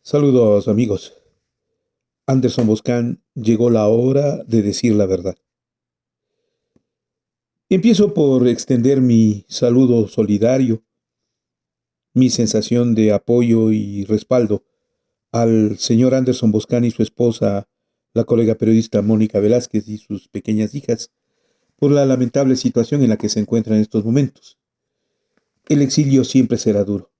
Saludos amigos. Anderson Boscan, llegó la hora de decir la verdad. Empiezo por extender mi saludo solidario, mi sensación de apoyo y respaldo al señor Anderson Boscan y su esposa, la colega periodista Mónica Velázquez y sus pequeñas hijas, por la lamentable situación en la que se encuentran en estos momentos. El exilio siempre será duro,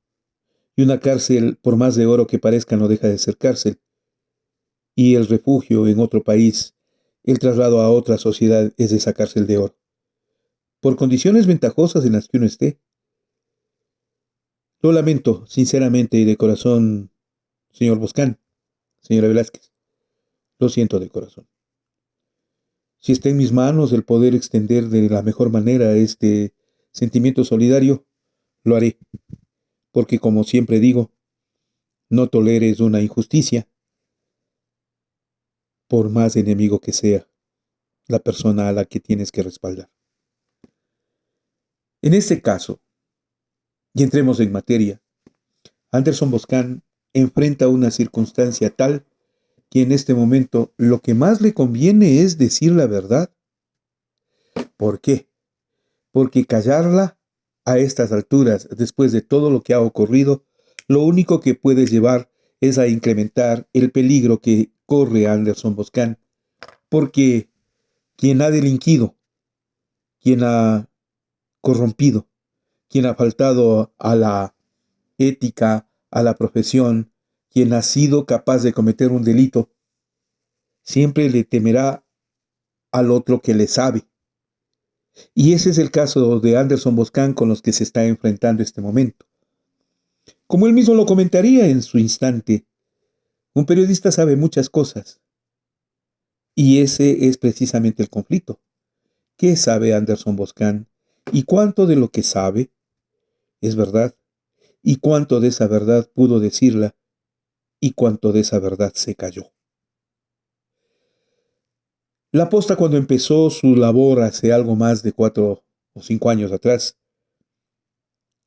y una cárcel, por más de oro que parezca, no deja de ser cárcel, y el refugio en otro país, el traslado a otra sociedad es esa cárcel de oro. Por condiciones ventajosas en las que uno esté. Lo lamento, sinceramente y de corazón, señor Boscan, señora Velázquez. Lo siento de corazón. Si está en mis manos el poder extender de la mejor manera este sentimiento solidario, lo haré, porque como siempre digo, no toleres una injusticia, por más enemigo que sea la persona a la que tienes que respaldar. En este caso, y entremos en materia, Anderson Boscan enfrenta una circunstancia tal que en este momento lo que más le conviene es decir la verdad. ¿Por qué? Porque callarla a estas alturas, después de todo lo que ha ocurrido, lo único que puede llevar es a incrementar el peligro que corre Anderson Boscan, porque quien ha delinquido, quien ha corrompido, quien ha faltado a la ética, a la profesión, quien ha sido capaz de cometer un delito, siempre le temerá al otro que le sabe. Y ese es el caso de Anderson Boscan con los que se está enfrentando este momento. Como él mismo lo comentaría en su instante, un periodista sabe muchas cosas. Y ese es precisamente el conflicto. ¿Qué sabe Anderson Boscan? ¿Y cuánto de lo que sabe es verdad? ¿Y cuánto de esa verdad pudo decirla? ¿Y cuánto de esa verdad se cayó? La Posta, cuando empezó su labor hace algo más de 4 o 5 años atrás,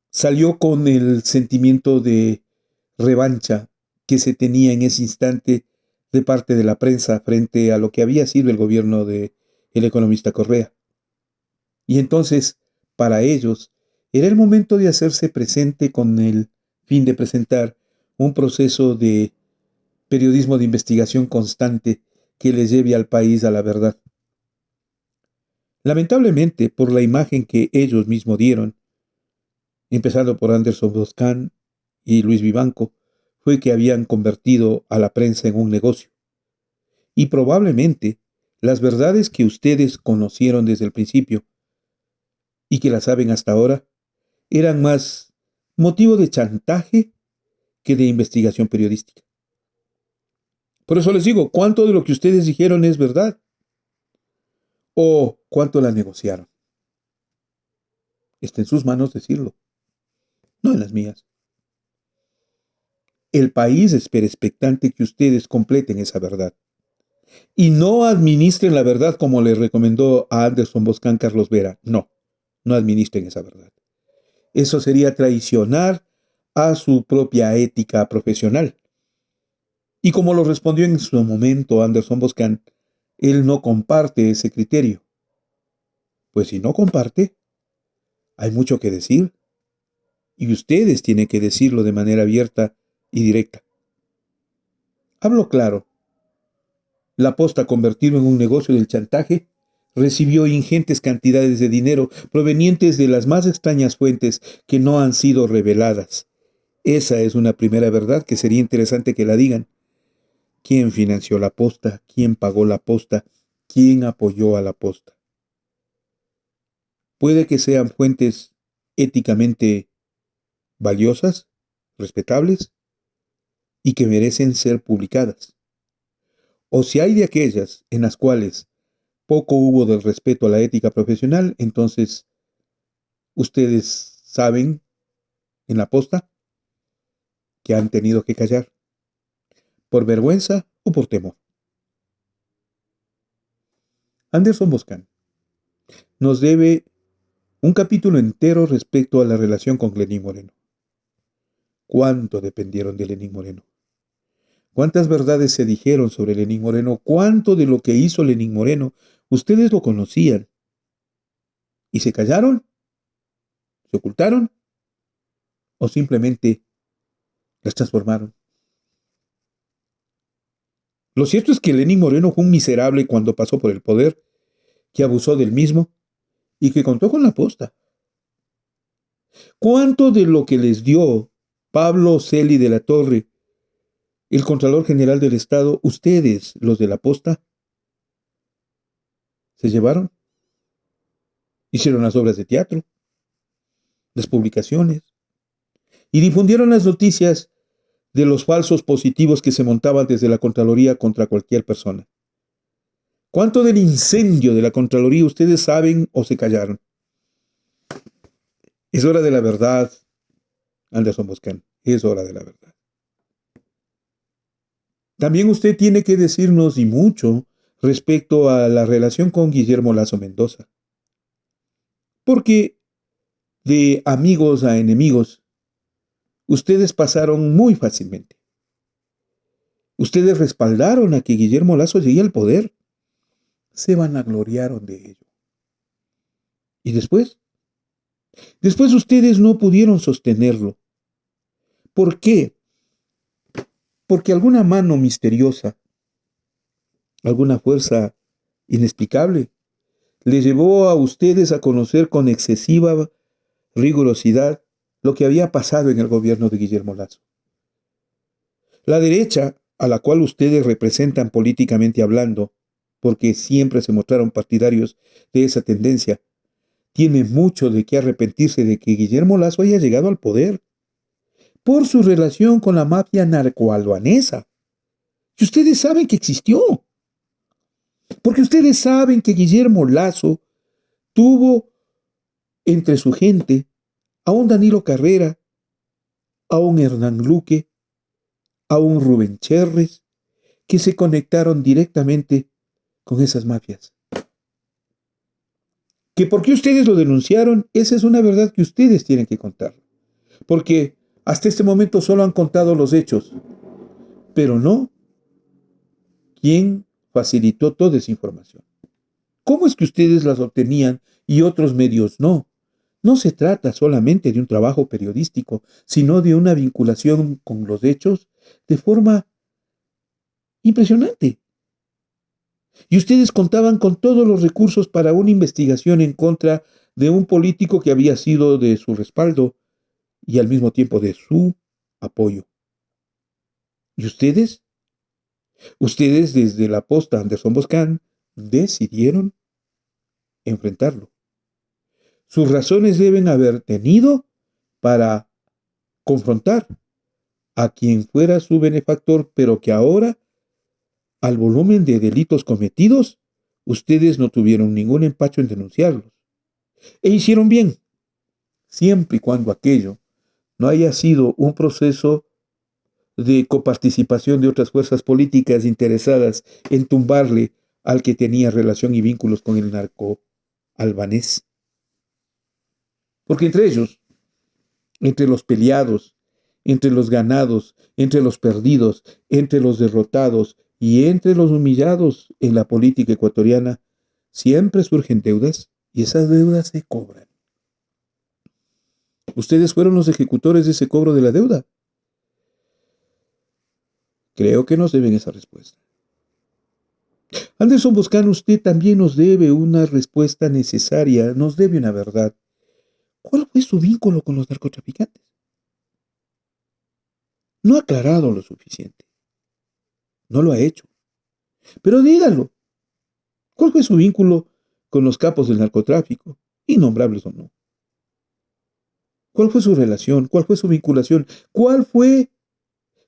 salió con el sentimiento de revancha que se tenía en ese instante de parte de la prensa frente a lo que había sido el gobierno de el economista Correa. Y entonces, para ellos, era el momento de hacerse presente con el fin de presentar un proceso de periodismo de investigación constante que les lleve al país a la verdad. Lamentablemente, por la imagen que ellos mismos dieron, empezando por Anderson Boscan y Luis Vivanco, fue que habían convertido a la prensa en un negocio. Y probablemente las verdades que ustedes conocieron desde el principio y que las saben hasta ahora eran más motivo de chantaje que de investigación periodística. Por eso les digo, ¿cuánto de lo que ustedes dijeron es verdad? ¿O cuánto la negociaron? Está en sus manos decirlo, no en las mías. El país espera expectante que ustedes completen esa verdad. Y no administren la verdad como le recomendó a Anderson Boscan Carlos Vera. No, no administren esa verdad. Eso sería traicionar a su propia ética profesional. Y como lo respondió en su momento Anderson Boscan, él no comparte ese criterio. Pues si no comparte, hay mucho que decir. Y ustedes tienen que decirlo de manera abierta y directa. Hablo claro. La Posta, convertido en un negocio del chantaje, recibió ingentes cantidades de dinero provenientes de las más extrañas fuentes que no han sido reveladas. Esa es una primera verdad que sería interesante que la digan. ¿Quién financió la Posta? ¿Quién pagó la Posta? ¿Quién apoyó a la Posta? Puede que sean fuentes éticamente valiosas, respetables y que merecen ser publicadas. O si hay de aquellas en las cuales poco hubo del respeto a la ética profesional, entonces ustedes saben en la Posta que han tenido que callar, por vergüenza o por temor. Anderson Boscan nos debe un capítulo entero respecto a la relación con Lenín Moreno. ¿Cuánto dependieron de Lenín Moreno? ¿Cuántas verdades se dijeron sobre Lenín Moreno? ¿Cuánto de lo que hizo Lenín Moreno ustedes lo conocían? ¿Y se callaron? ¿Se ocultaron? ¿O simplemente las transformaron? Lo cierto es que Lenín Moreno fue un miserable cuando pasó por el poder, que abusó del mismo y que contó con la posta. ¿Cuánto de lo que les dio Pablo Celi de la Torre, el Contralor General del Estado, ustedes, los de la posta, se llevaron? Hicieron las obras de teatro, las publicaciones, y difundieron las noticias de los falsos positivos que se montaban desde la Contraloría contra cualquier persona. ¿Cuánto del incendio de la Contraloría ustedes saben o se callaron? Es hora de la verdad, Anderson Boscan, es hora de la verdad. También usted tiene que decirnos, y mucho, respecto a la relación con Guillermo Lasso Mendoza. Porque de amigos a enemigos, ustedes pasaron muy fácilmente. Ustedes respaldaron a que Guillermo Lasso llegue al poder. Se vanagloriaron de ello. ¿Y después? Después ustedes no pudieron sostenerlo. ¿Por qué? Porque alguna mano misteriosa, alguna fuerza inexplicable, les llevó a ustedes a conocer con excesiva rigurosidad lo que había pasado en el gobierno de Guillermo Lasso. La derecha, a la cual ustedes representan políticamente hablando, porque siempre se mostraron partidarios de esa tendencia, tiene mucho de qué arrepentirse de que Guillermo Lasso haya llegado al poder por su relación con la mafia narcoalbanesa. Y ustedes saben que existió, porque ustedes saben que Guillermo Lasso tuvo entre su gente a un Danilo Carrera, a un Hernán Luque, a un Rubén Cherres, que se conectaron directamente con esas mafias. ¿Que por qué ustedes lo denunciaron? Esa es una verdad que ustedes tienen que contar. Porque hasta este momento solo han contado los hechos, pero no quién facilitó toda esa información. ¿Cómo es que ustedes las obtenían y otros medios no? No se trata solamente de un trabajo periodístico, sino de una vinculación con los hechos de forma impresionante. Y ustedes contaban con todos los recursos para una investigación en contra de un político que había sido de su respaldo y al mismo tiempo de su apoyo. ¿Y ustedes? Ustedes desde la posta Anderson Boscan decidieron enfrentarlo. Sus razones deben haber tenido para confrontar a quien fuera su benefactor, pero que ahora, al volumen de delitos cometidos, ustedes no tuvieron ningún empacho en denunciarlos. E hicieron bien, siempre y cuando aquello no haya sido un proceso de coparticipación de otras fuerzas políticas interesadas en tumbarle al que tenía relación y vínculos con el narco albanés. Porque entre ellos, entre los peleados, entre los ganados, entre los perdidos, entre los derrotados y entre los humillados en la política ecuatoriana, siempre surgen deudas y esas deudas se cobran. Ustedes fueron los ejecutores de ese cobro de la deuda. Creo que nos deben esa respuesta. Anderson Boscan, usted también nos debe una respuesta necesaria, nos debe una verdad. ¿Cuál fue su vínculo con los narcotraficantes? No ha aclarado lo suficiente. No lo ha hecho. Pero dígalo. ¿Cuál fue su vínculo con los capos del narcotráfico, innombrables o no? ¿Cuál fue su relación? ¿Cuál fue su vinculación? ¿Cuál fue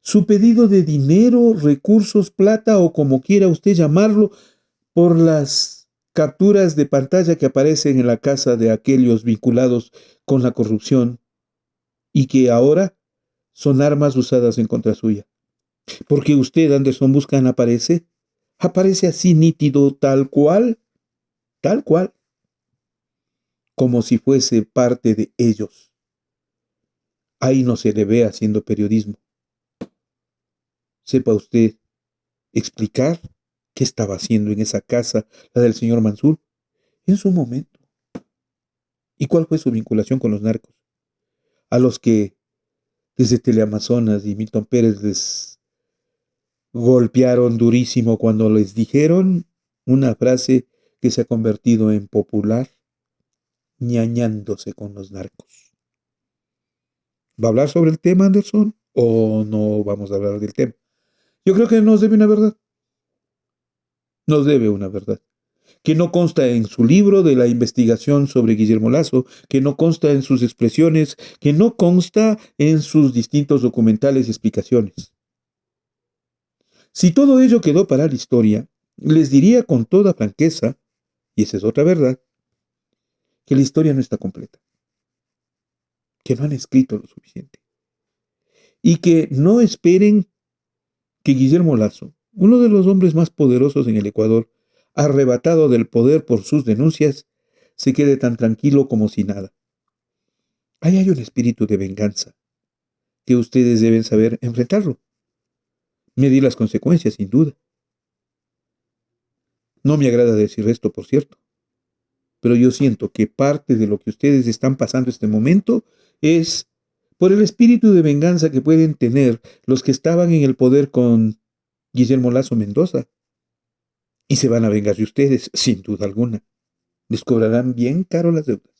su pedido de dinero, recursos, plata o como quiera usted llamarlo por las capturas de pantalla que aparecen en la casa de aquellos vinculados con la corrupción y que ahora son armas usadas en contra suya? Porque usted, Anderson Boscan, aparece así nítido, tal cual, como si fuese parte de ellos. Ahí no se le ve haciendo periodismo, sepa usted explicar qué estaba haciendo en esa casa, la del señor Mansur, en su momento. ¿Y cuál fue su vinculación con los narcos? A los que desde Teleamazonas y Milton Pérez les golpearon durísimo cuando les dijeron una frase que se ha convertido en popular, ñañándose con los narcos. ¿Va a hablar sobre el tema, Anderson? ¿O no vamos a hablar del tema? Yo creo que nos debe una verdad. Nos debe una verdad. Que no consta en su libro de la investigación sobre Guillermo Lazo, que no consta en sus expresiones, que no consta en sus distintos documentales y explicaciones. Si todo ello quedó para la historia, les diría con toda franqueza, y esa es otra verdad, que la historia no está completa, que no han escrito lo suficiente, y que no esperen que Guillermo Lazo, uno de los hombres más poderosos en el Ecuador, arrebatado del poder por sus denuncias, se quede tan tranquilo como si nada. Ahí hay un espíritu de venganza, que ustedes deben saber enfrentarlo, medir las consecuencias, sin duda. No me agrada decir esto, por cierto, pero yo siento que parte de lo que ustedes están pasando este momento es por el espíritu de venganza que pueden tener los que estaban en el poder con Guillermo Lazo Mendoza. Y se van a vengar de ustedes, sin duda alguna. Les cobrarán bien caro las deudas.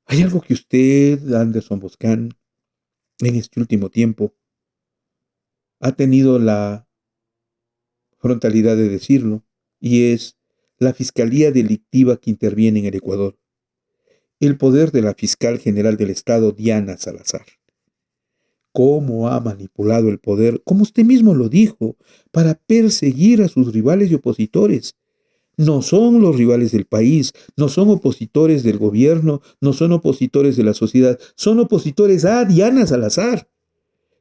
Hay algo que usted, Anderson Boscan, en este último tiempo, ha tenido la frontalidad de decirlo, y es la Fiscalía Delictiva que interviene en el Ecuador. El poder de la Fiscal General del Estado, Diana Salazar. Cómo ha manipulado el poder, como usted mismo lo dijo, para perseguir a sus rivales y opositores. No son los rivales del país, no son opositores del gobierno, no son opositores de la sociedad, son opositores a Diana Salazar,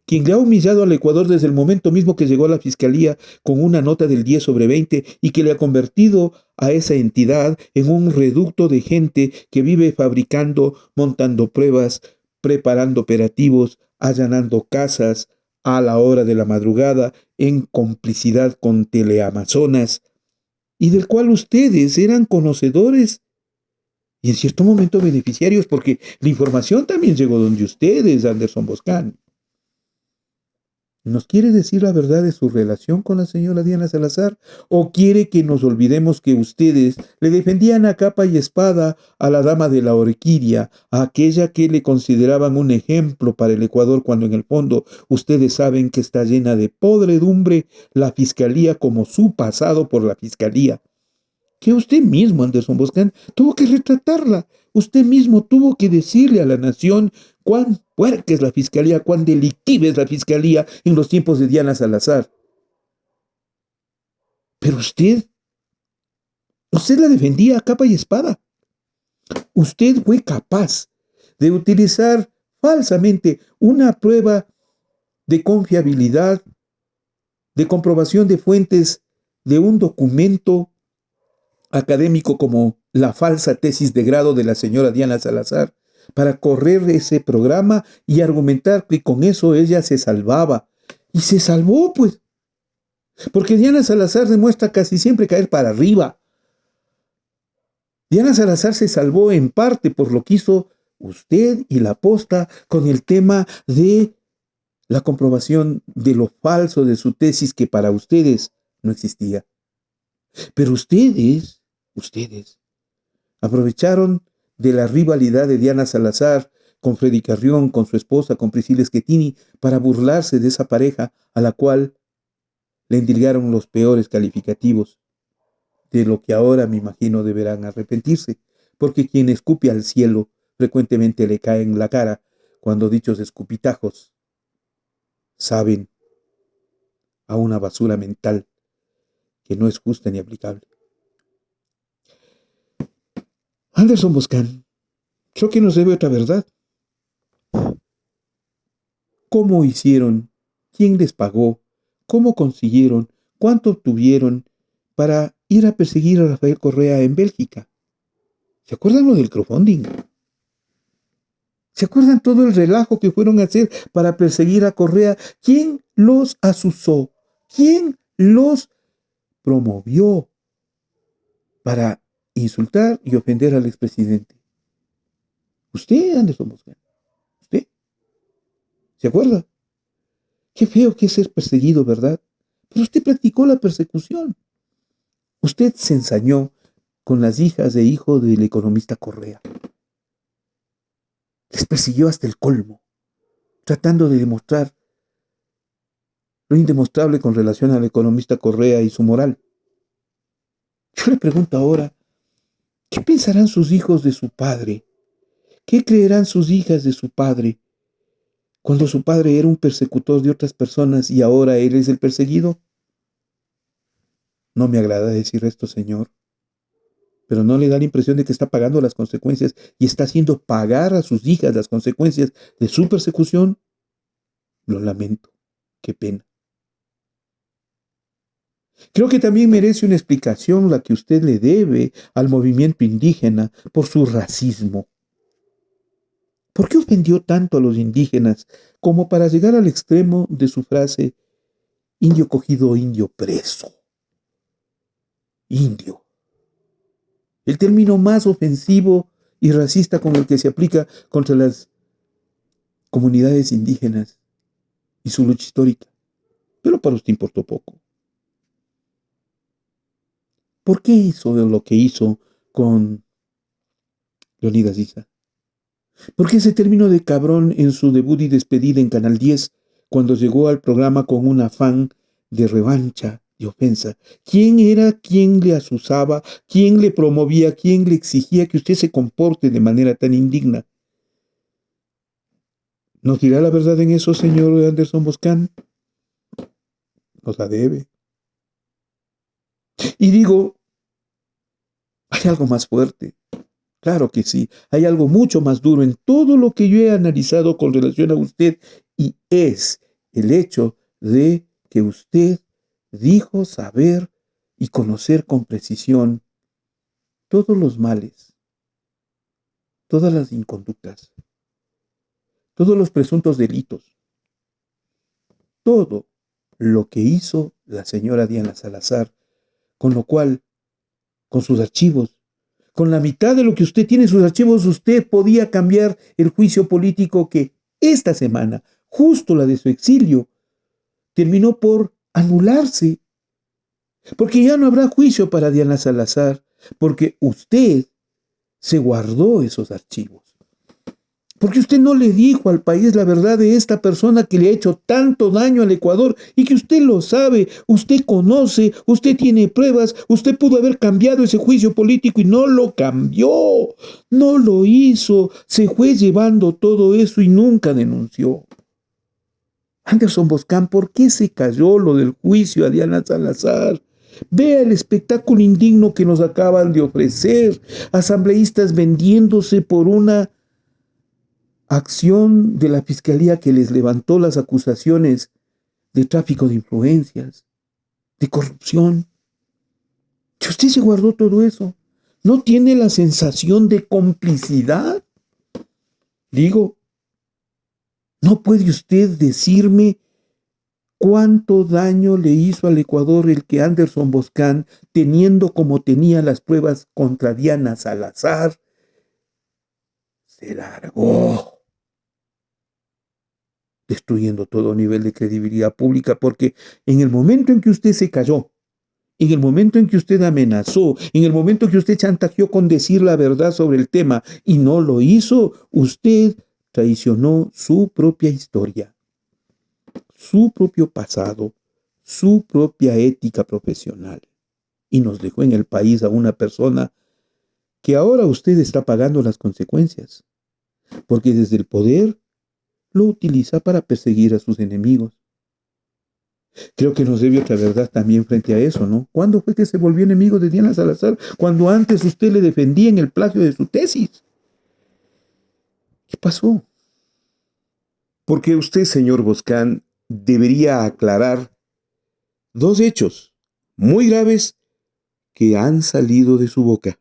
quien le ha humillado al Ecuador desde el momento mismo que llegó a la fiscalía con una nota del 10/20 y que le ha convertido a esa entidad en un reducto de gente que vive fabricando, montando pruebas, preparando operativos, allanando casas a la hora de la madrugada en complicidad con Teleamazonas, y del cual ustedes eran conocedores y en cierto momento beneficiarios, porque la información también llegó donde ustedes, Anderson Boscan. ¿Nos quiere decir la verdad de su relación con la señora Diana Salazar? ¿O quiere que nos olvidemos que ustedes le defendían a capa y espada a la dama de la orquídea, a aquella que le consideraban un ejemplo para el Ecuador, cuando en el fondo ustedes saben que está llena de podredumbre la fiscalía, como su pasado por la fiscalía? Que usted mismo, Anderson Boscan, tuvo que retratarla. Usted mismo tuvo que decirle a la nación cuán puerca es la fiscalía, cuán delictiva es la fiscalía en los tiempos de Diana Salazar. Pero usted la defendía a capa y espada. Usted fue capaz de utilizar falsamente una prueba de confiabilidad, de comprobación de fuentes de un documento académico como la falsa tesis de grado de la señora Diana Salazar, para correr ese programa y argumentar que con eso ella se salvaba. Y se salvó, pues, porque Diana Salazar demuestra casi siempre caer para arriba. Diana Salazar se salvó en parte por lo que hizo usted y la Posta con el tema de la comprobación de lo falso de su tesis, que para ustedes no existía. Pero ustedes aprovecharon de la rivalidad de Diana Salazar con Freddy Carrión, con su esposa, con Priscila Schettini, para burlarse de esa pareja a la cual le endilgaron los peores calificativos, de lo que ahora me imagino deberán arrepentirse, porque quien escupe al cielo frecuentemente le cae en la cara, cuando dichos escupitajos saben a una basura mental que no es justa ni aplicable. Anderson Boscan, creo que nos debe otra verdad. ¿Cómo hicieron? ¿Quién les pagó? ¿Cómo consiguieron? ¿Cuánto obtuvieron para ir a perseguir a Rafael Correa en Bélgica? ¿Se acuerdan lo del crowdfunding? ¿Se acuerdan todo el relajo que fueron a hacer para perseguir a Correa? ¿Quién los asusó? ¿Quién los promovió para insultar y ofender al expresidente? Usted, Anderson Boscan. Usted. ¿Se acuerda? Qué feo que es ser perseguido, ¿verdad? Pero usted practicó la persecución. Usted se ensañó con las hijas e hijo del economista Correa. Les persiguió hasta el colmo, tratando de demostrar lo indemostrable con relación al economista Correa y su moral. Yo le pregunto ahora, ¿qué pensarán sus hijos de su padre? ¿Qué creerán sus hijas de su padre cuando su padre era un persecutor de otras personas y ahora él es el perseguido? No me agrada decir esto, Señor, pero ¿no le da la impresión de que está pagando las consecuencias y está haciendo pagar a sus hijas las consecuencias de su persecución? Lo lamento, qué pena. Creo que también merece una explicación la que usted le debe al movimiento indígena por su racismo. ¿Por qué ofendió tanto a los indígenas como para llegar al extremo de su frase, indio cogido, indio preso? Indio. El término más ofensivo y racista con el que se aplica contra las comunidades indígenas y su lucha histórica. Pero para usted importó poco. ¿Por qué hizo lo que hizo con Leonidas Issa? ¿Por qué ese término de cabrón en su debut y despedida en Canal 10 cuando llegó al programa con un afán de revancha y ofensa? ¿Quién era quien le asusaba? ¿Quién le promovía? ¿Quién le exigía que usted se comporte de manera tan indigna? ¿Nos dirá la verdad en eso, señor Anderson Boscan? Nos la debe. Y digo, hay algo más fuerte. Claro que sí, hay algo mucho más duro en todo lo que yo he analizado con relación a usted y es el hecho de que usted dijo saber y conocer con precisión todos los males, todas las inconductas, todos los presuntos delitos, todo lo que hizo la señora Diana Salazar, con lo cual, con sus archivos, con la mitad de lo que usted tiene en sus archivos, usted podía cambiar el juicio político que esta semana, justo la de su exilio, terminó por anularse. Porque ya no habrá juicio para Diana Salazar, porque usted se guardó esos archivos. Porque usted no le dijo al país la verdad de esta persona que le ha hecho tanto daño al Ecuador y que usted lo sabe, usted conoce, usted tiene pruebas, usted pudo haber cambiado ese juicio político y no lo cambió, no lo hizo, se fue llevando todo eso y nunca denunció. Anderson Boscan, ¿por qué se cayó lo del juicio a Diana Salazar? Vea el espectáculo indigno que nos acaban de ofrecer, asambleístas vendiéndose por una acción de la fiscalía que les levantó las acusaciones de tráfico de influencias, de corrupción. Si usted se guardó todo eso, ¿no tiene la sensación de complicidad? Digo, ¿no puede usted decirme cuánto daño le hizo al Ecuador el que Anderson Boscan, teniendo como tenía las pruebas contra Diana Salazar, se largó, destruyendo todo nivel de credibilidad pública? Porque en el momento en que usted se cayó, en el momento en que usted amenazó, en el momento en que usted chantajeó con decir la verdad sobre el tema y no lo hizo, usted traicionó su propia historia, su propio pasado, su propia ética profesional y nos dejó en el país a una persona que ahora usted está pagando las consecuencias, porque desde el poder lo utiliza para perseguir a sus enemigos. Creo que nos debe otra verdad también frente a eso, ¿no? ¿Cuándo fue que se volvió enemigo de Diana Salazar? Cuando antes usted le defendía en el plagio de su tesis. ¿Qué pasó? Porque usted, señor Boscan, debería aclarar dos hechos muy graves que han salido de su boca.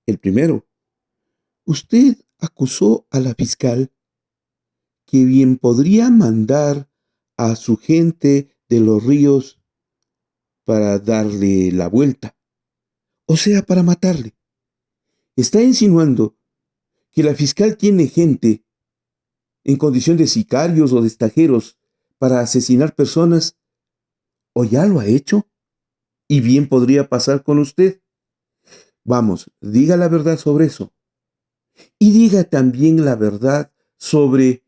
El primero, usted acusó a la fiscal que bien podría mandar a su gente de los ríos para darle la vuelta, o sea, para matarle. Está insinuando que la fiscal tiene gente en condición de sicarios o de estajeros para asesinar personas, o ya lo ha hecho, y bien podría pasar con usted. Vamos, diga la verdad sobre eso. Y diga también la verdad sobre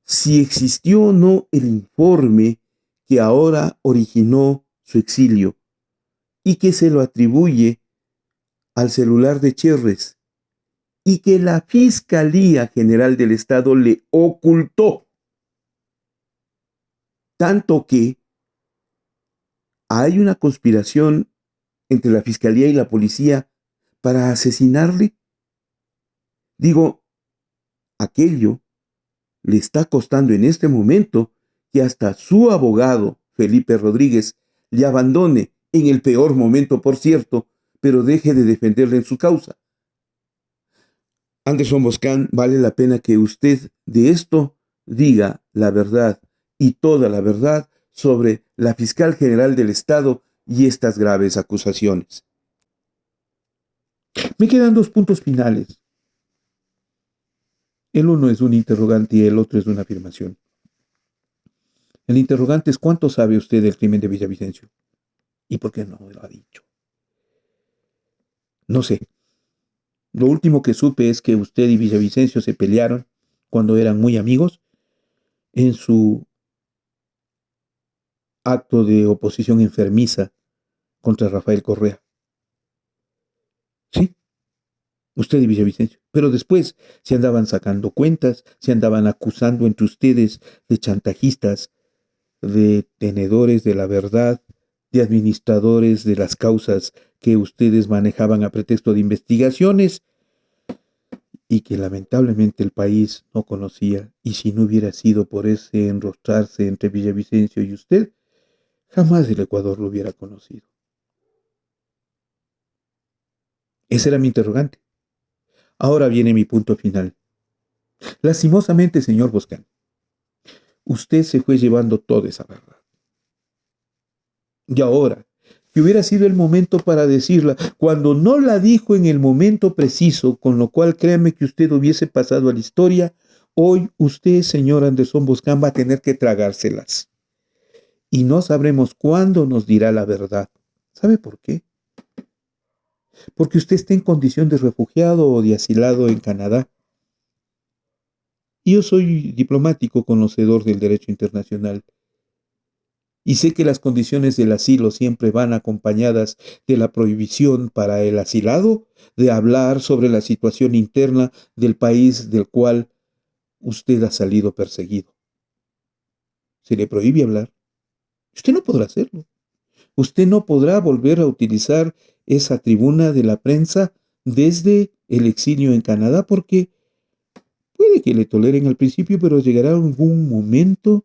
si existió o no el informe que ahora originó su exilio y que se lo atribuye al celular de Cherres y que la Fiscalía General del Estado le ocultó, tanto que hay una conspiración entre la Fiscalía y la policía para asesinarle. Digo, aquello le está costando en este momento que hasta su abogado, Felipe Rodríguez, le abandone en el peor momento, por cierto, pero deje de defenderle en su causa. Anderson Boscan, vale la pena que usted de esto diga la verdad y toda la verdad sobre la fiscal general del Estado y estas graves acusaciones. Me quedan dos puntos finales. El uno es un interrogante y el otro es una afirmación. El interrogante es: ¿cuánto sabe usted del crimen de Villavicencio? ¿Y por qué no me lo ha dicho? No sé. Lo último que supe es que usted y Villavicencio se pelearon cuando eran muy amigos en su acto de oposición enfermiza contra Rafael Correa. Sí, usted y Villavicencio. Pero después se andaban sacando cuentas, se andaban acusando entre ustedes de chantajistas, de tenedores de la verdad, de administradores de las causas que ustedes manejaban a pretexto de investigaciones y que lamentablemente el país no conocía, y si no hubiera sido por ese enrostrarse entre Villavicencio y usted, jamás el Ecuador lo hubiera conocido. Ese era mi interrogante. Ahora viene mi punto final. Lastimosamente, señor Boscan, usted se fue llevando toda esa verdad. Y ahora, que hubiera sido el momento para decirla, cuando no la dijo en el momento preciso, con lo cual créame que usted hubiese pasado a la historia, hoy usted, señor Anderson Boscan, va a tener que tragárselas. Y no sabremos cuándo nos dirá la verdad. ¿Sabe por qué? Porque usted está en condición de refugiado o de asilado en Canadá. Y yo soy diplomático conocedor del derecho internacional. Y sé que las condiciones del asilo siempre van acompañadas de la prohibición para el asilado de hablar sobre la situación interna del país del cual usted ha salido perseguido. Se le prohíbe hablar. Usted no podrá hacerlo. Usted no podrá volver a utilizar esa tribuna de la prensa desde el exilio en Canadá porque puede que le toleren al principio, pero llegará algún momento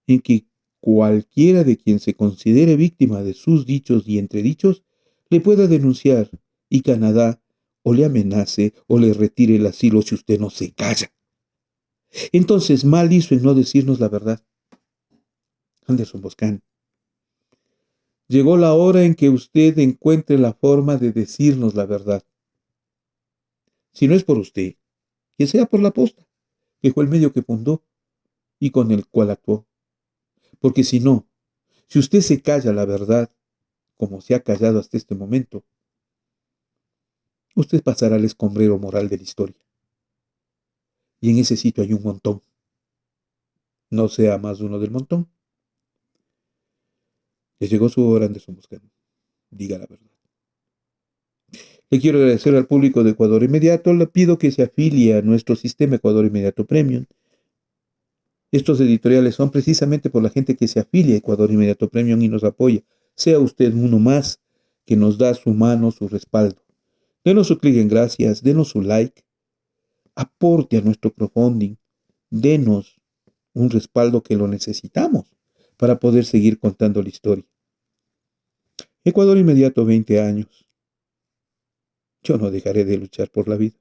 en que cualquiera de quien se considere víctima de sus dichos y entredichos le pueda denunciar y Canadá o le amenace o le retire el asilo si usted no se calla. Entonces, mal hizo en no decirnos la verdad. Anderson Boscan, llegó la hora en que usted encuentre la forma de decirnos la verdad. Si no es por usted, que sea por la posta, que fue el medio que fundó y con el cual actuó. Porque si no, si usted se calla la verdad, como se ha callado hasta este momento, usted pasará al escombrero moral de la historia. Y en ese sitio hay un montón. No sea más uno del montón. Le llegó su hora, Anderson Boscan. Diga la verdad. Le quiero agradecer al público de Ecuador Inmediato. Le pido que se afilie a nuestro sistema Ecuador Inmediato Premium. Estos editoriales son precisamente por la gente que se afilia a Ecuador Inmediato Premium y nos apoya. Sea usted uno más que nos da su mano, su respaldo. Denos su clic en gracias, denos su like, aporte a nuestro crowdfunding, denos un respaldo que lo necesitamos para poder seguir contando la historia. Ecuador Inmediato, 20 años. Yo no dejaré de luchar por la vida.